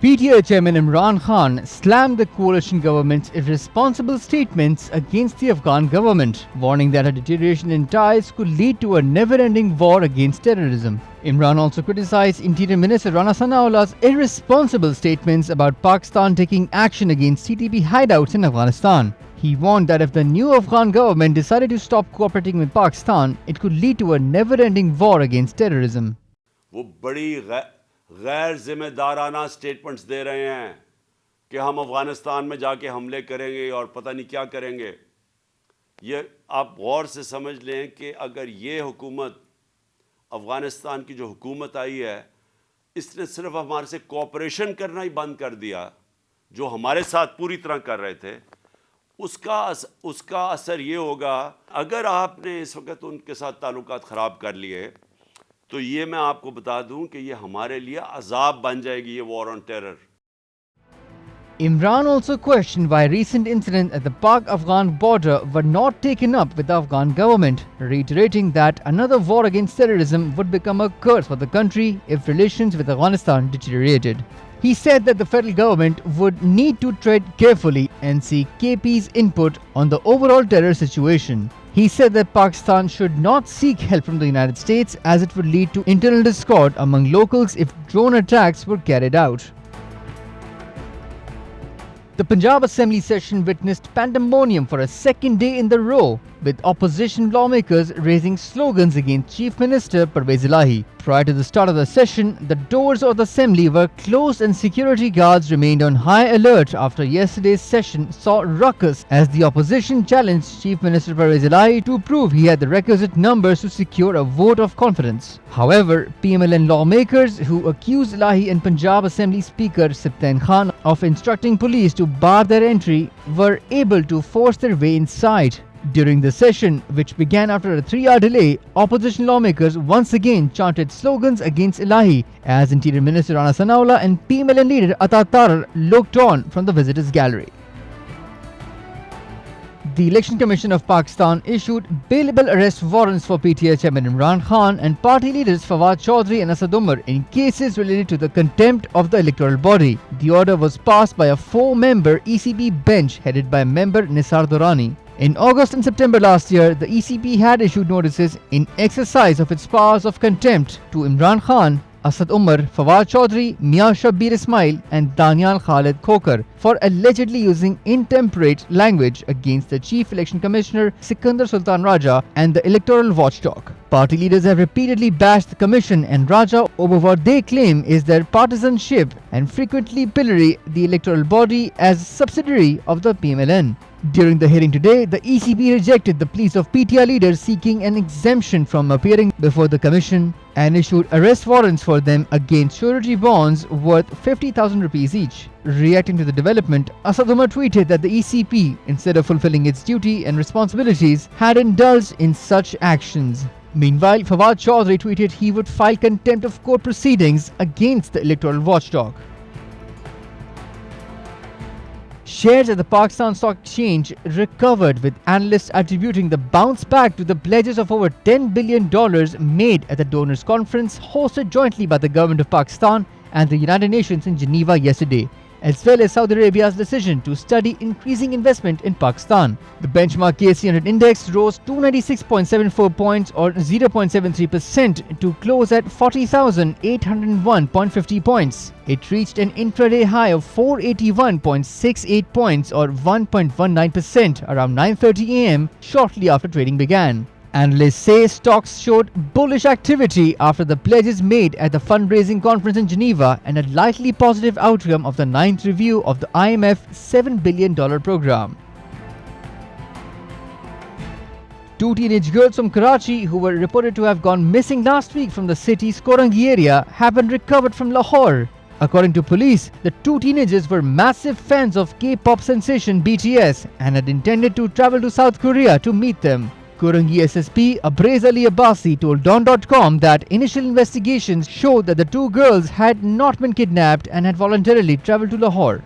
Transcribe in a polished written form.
PTI Chairman Imran Khan slammed the coalition government's irresponsible statements against the Afghan government, warning that a deterioration in ties could lead to a never-ending war against terrorism. Imran also criticized Interior Minister Rana Sanaula's irresponsible statements about Pakistan taking action against TTP hideouts in Afghanistan. He warned that if the new Afghan government decided to stop cooperating with Pakistan, it could lead to a never-ending war against terrorism. गैर जिम्मेदाराना statements दे रहे हैं कि हम अफ़गानिस्तान में जाके हमले करेंगे और पता नहीं क्या करेंगे। ये आप गौर से समझ लें कि अगर ये हुकूमत अफ़गानिस्तान की जो हुकूमत आई है, इसने सिर्फ हमारे से कोऑपरेशन करना ही बंद कर दिया, जो हमारे साथ पूरी तरह कर रहे थे, उसका असर ये होगा। अगर आपने इस वक्त उनके साथ ताल्लुकात ख़राब कर लिए तो ये मैं आपको बता दूं कि ये हमारे लिए अजाब बन जाएगी, ये war on terror. Imran also questioned why recent incidents at the Pak-Afghan border were not taken up with the Afghan government, reiterating that another war against terrorism would become a curse for the country if relations with Afghanistan deteriorated. He said that the federal government would need to tread carefully and seek KP's input on the overall terror situation. He said that Pakistan should not seek help from the United States as it would lead to internal discord among locals if drone attacks were carried out. The Punjab Assembly session witnessed pandemonium for a second day in the row, with opposition lawmakers raising slogans against Chief Minister Parvez Elahi. Prior to the start of the session, the doors of the assembly were closed and security guards remained on high alert after yesterday's session saw ruckus as the opposition challenged Chief Minister Parvez Elahi to prove he had the requisite numbers to secure a vote of confidence. However, PMLN lawmakers who accused Elahi and Punjab Assembly Speaker Sibtain Khan of instructing police to bar their entry were able to force their way inside. During the session, which began after a 3-hour delay, opposition lawmakers once again chanted slogans against Elahi as Interior Minister Rana Sanaula and PMLN leader Atta Tarar looked on from the visitors' gallery. The Election Commission of Pakistan issued bailable arrest warrants for PTI Chairman Imran Khan and party leaders Fawad Chaudhry and Asad Umar in cases related to the contempt of the electoral body. The order was passed by a 4-member ECB bench headed by member Nisar Durrani. In August and September last year, the ECB had issued notices in exercise of its powers of contempt to Imran Khan, Asad Umar, Fawad Chaudhry, Mia Shabbir Ismail and Danial Khalid Khokar for allegedly using intemperate language against the Chief Election Commissioner Sikandar Sultan Raja and the electoral watchdog. Party leaders have repeatedly bashed the commission and Raja over what they claim is their partisanship and frequently pillory the electoral body as a subsidiary of the PMLN. During the hearing today, the ECB rejected the pleas of PTI leaders seeking an exemption from appearing before the commission and issued arrest warrants for them against surety bonds worth 50,000 rupees each. Reacting to the development, Asad Umar tweeted that the ECB, instead of fulfilling its duty and responsibilities, had indulged in such actions. Meanwhile, Fawad Chaudhry tweeted he would file contempt of court proceedings against the electoral watchdog. Shares at the Pakistan Stock Exchange recovered, with analysts attributing the bounce back to the pledges of over $10 billion made at the donors conference hosted jointly by the government of Pakistan and the United Nations in Geneva yesterday, as well as Saudi Arabia's decision to study increasing investment in Pakistan. The benchmark KC100 index rose 296.74 points or 0.73% to close at 40,801.50 points. It reached an intraday high of 481.68 points or 1.19% around 9:30 am shortly after trading began. Analysts say stocks showed bullish activity after the pledges made at the fundraising conference in Geneva and a lightly positive outcome of the 9th review of the IMF $7 billion program. 2 teenage girls from Karachi who were reported to have gone missing last week from the city's Korangi area have been recovered from Lahore. According to police, the 2 teenagers were massive fans of K-pop sensation BTS and had intended to travel to South Korea to meet them. Korangi SSP Abrez Ali Abbasi told Dawn.com that initial investigations showed that the 2 girls had not been kidnapped and had voluntarily traveled to Lahore.